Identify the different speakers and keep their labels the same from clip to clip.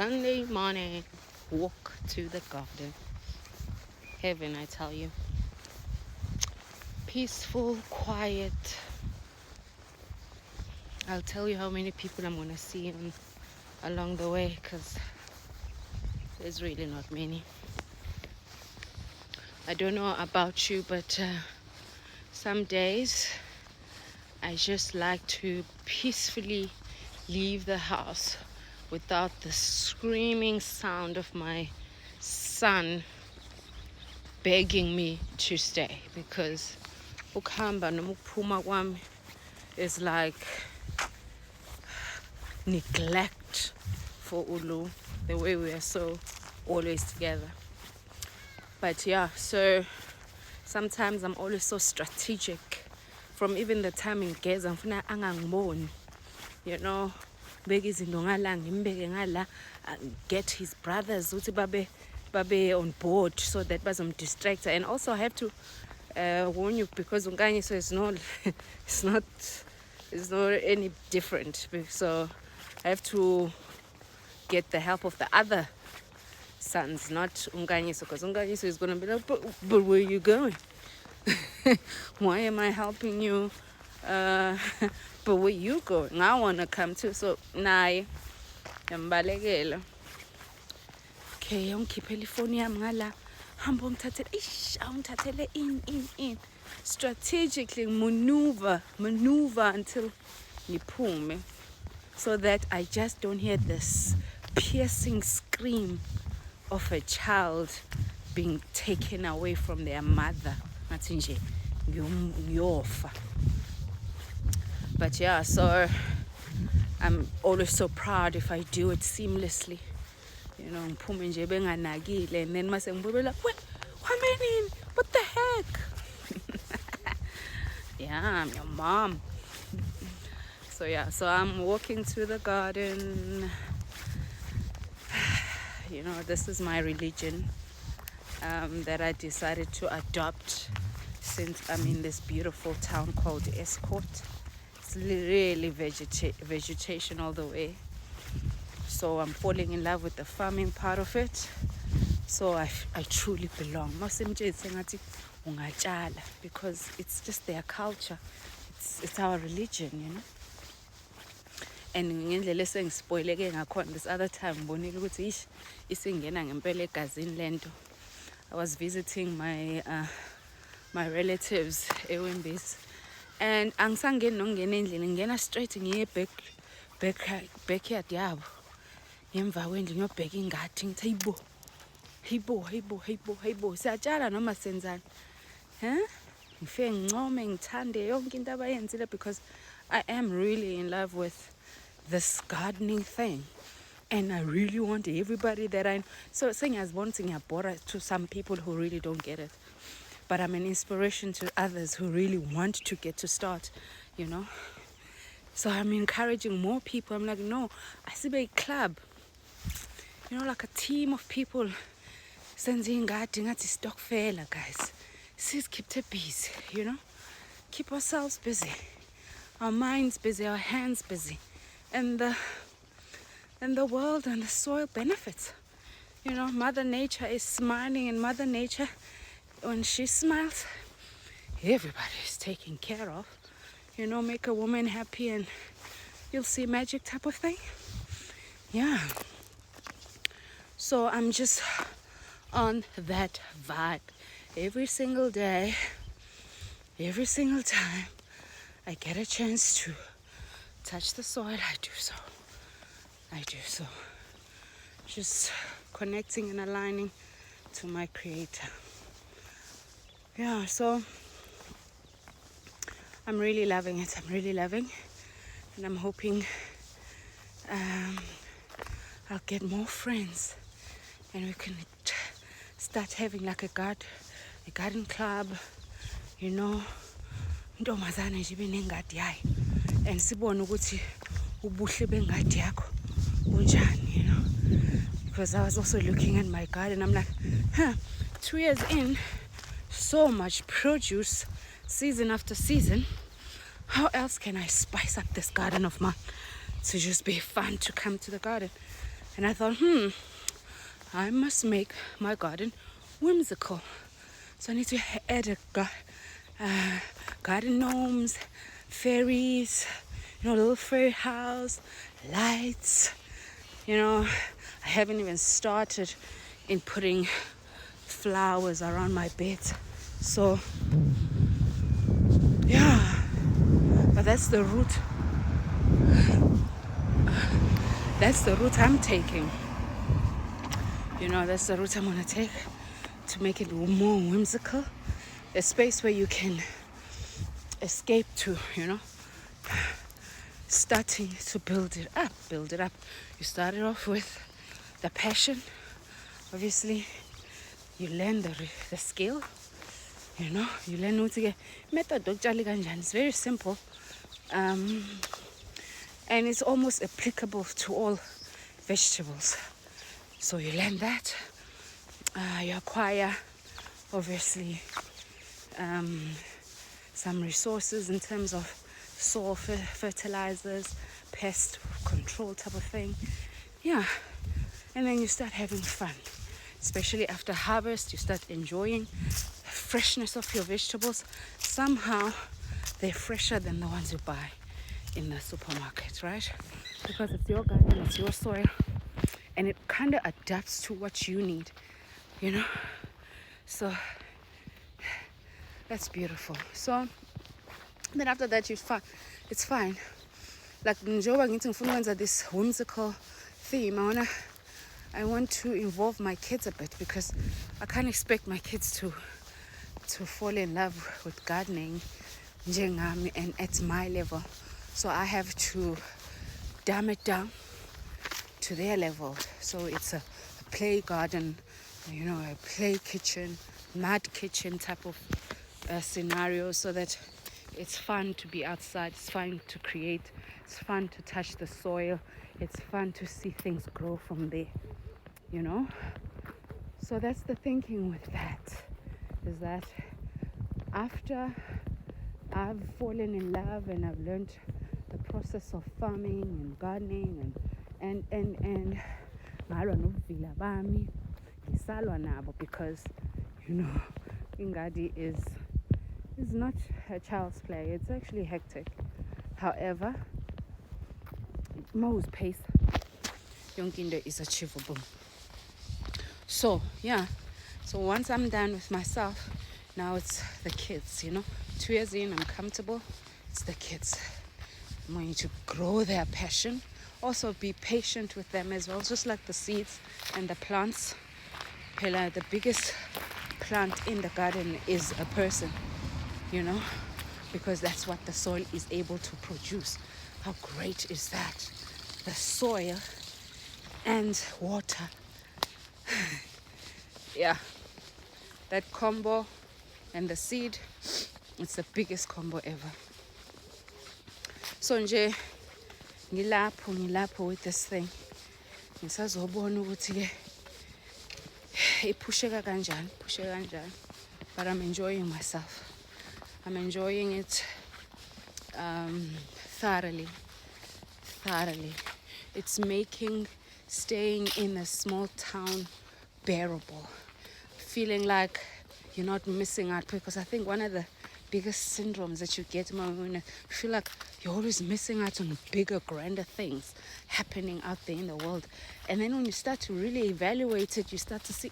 Speaker 1: Sunday morning walk to the garden. Heaven, I tell you. Peaceful, quiet. I'll tell you how many people I'm gonna see along the way, because there's really not many. I don't know about you, but some days I just like to peacefully leave the house without the screaming sound of my son begging me to stay, because ukuhamba noma ukuphuma kwami is like neglect for Ulu, the way we are so always together. But yeah, so sometimes I'm always so strategic. From even the time in Gaza, ngifuna angangiboni, you know, beke izinto ngala, ngimbeke ngala, get his brothers ukuthi babe on board so that bazomdistract. And also I have to warn you, because Unkanyiso is not it's not any different. So I have to get the help of the other sons, not Unkanyiso, because Unkanyiso is going to be like, but where are you going? Why am I helping you? But where you going? I want to come too. So naye yambalekela. Okay, ungikhiphela ifoni yami ngala. Hamba ungithathele. Awungithathele in. Strategically maneuver until niphume, so that I just don't hear this piercing scream of a child being taken away from their mother. But yeah, so I'm always so proud if I do it seamlessly. You know, and then mase ngibubela, what the heck? Yeah, I'm your mom. So yeah, so I'm walking through the garden. You know, this is my religion that I decided to adopt since I'm in this beautiful town called Escort. It's really vegetation all the way. So I'm falling in love with the farming part of it. So I truly belong. Because it's just their culture. It's our religion, you know. And ngendlela esengispoileke ngakhona this other time ngibonile ukuthi isingena ngempela egazini lento. I was visiting my relatives eWimbis, and angisangeni nokungena endlini, ngena straight ngiye backyard yabo. Ngemva kwendlu ngiyobheka ingadi ngithi hayibo siyatshala noma senzani. Ngifike ngincome ngithande yonke into abayenzile, because I am really in love with this gardening thing, and I really want everybody that I know. So sengiyazibona ukuthi ngiyabora to some people who really don't get it, but I'm an inspiration to others who really want to get to start, you know. So I'm encouraging more people. I'm like, no, asibe a club, you know, like a team of people. Senze ingadi ngathi stokfela, guys. Sis, keep it busy, you know. Keep ourselves busy, our minds busy, our hands busy, and the world and the soil benefits. You know, Mother Nature is smiling, and Mother Nature, when she smiles, everybody is taken care of. You know, make a woman happy and you'll see magic type of thing. Yeah. So I'm just on that vibe. Every single day, every single time I get a chance to touch the soil, I do so. Just connecting and aligning to my Creator. Yeah, so I'm really loving it. And I'm hoping I'll get more friends, and we can start having like a garden club, you know. Intombazane nje ibe nengadi yayo, and sibone ukuthi ubuhle bengadi yakho bunjani, you know. Because I was also looking at my garden, I'm like, 2 years in, so much produce, season after season. How else can I spice up this garden of mine to just be fun to come to the garden? And I thought, I must make my garden whimsical. So I need to add garden gnomes, fairies, little fairy house, lights. I haven't even started in putting flowers around my bed. So, yeah, but that's the route. That's the route I'm taking. That's the route I'm gonna take to make it more whimsical. A space where you can escape to, starting to build it up. You started off with the passion. Obviously, you learn the skill. You learn how to get method. It's very simple, and it's almost applicable to all vegetables. So you learn that. You acquire, obviously, some resources in terms of soil fertilizers, pest control type of thing. Yeah, and then you start having fun. Especially after harvest, you start enjoying the freshness of your vegetables. Somehow, they're fresher than the ones you buy in the supermarket, right? Because it's your garden, it's your soil, and it kind of adapts to what you need, So that's beautiful. So then after that, it's fine. Like njengoba ngithi ngifuna ukwenza this whimsical theme, I want to involve my kids a bit, because I can't expect my kids to fall in love with gardening njengami and at my level. So I have to dumb it down to their level. So it's a play garden, a play kitchen, mud kitchen type of scenario, so that it's fun to be outside, it's fun to create, it's fun to touch the soil, it's fun to see things grow from there, So that's the thinking with that, is that after I've fallen in love and I've learned the process of farming and gardening and ngalwa nobuvila bami, ngisalwa nabo, because ingadi is not a child's play. It's actually hectic. However, Mo's pace, yonke into is achievable. So yeah, so once I'm done with myself, now it's the kids. 2 years in, I'm comfortable. It's the kids. I'm going to grow their passion. Also be patient with them as well, just like the seeds and the plants. The biggest plant in the garden is a person, because that's what the soil is able to produce. How great is that? The soil and water. Yeah, that combo, and the seed, it's the biggest combo ever. So nje ngilapho with this thing, ngisazobona ukuthi ke ipusheka kanjani, but I'm enjoying myself. I'm enjoying it thoroughly. It's making staying in a small town bearable, feeling like you're not missing out, because I think one of the biggest syndromes that you get when you feel like you're always missing out on bigger, grander things happening out there in the world. And then when you start to really evaluate it, you start to see,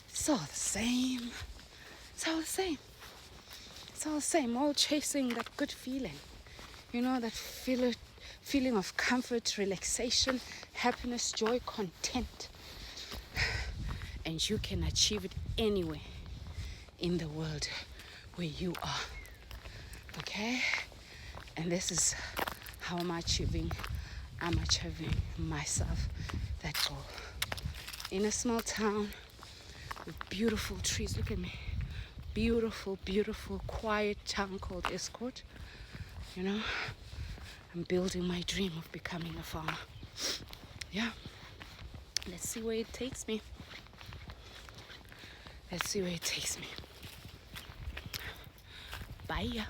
Speaker 1: it's all the same. It's all the same, all chasing that good feeling. That feeling of comfort, relaxation, happiness, joy, content. And you can achieve it anywhere in the world where you are. Okay? And this is how I'm achieving myself that goal. In a small town with beautiful trees. Look at me. Beautiful, quiet town called Escort. I'm building my dream of becoming a farmer. Yeah. Let's see where it takes me. Bye.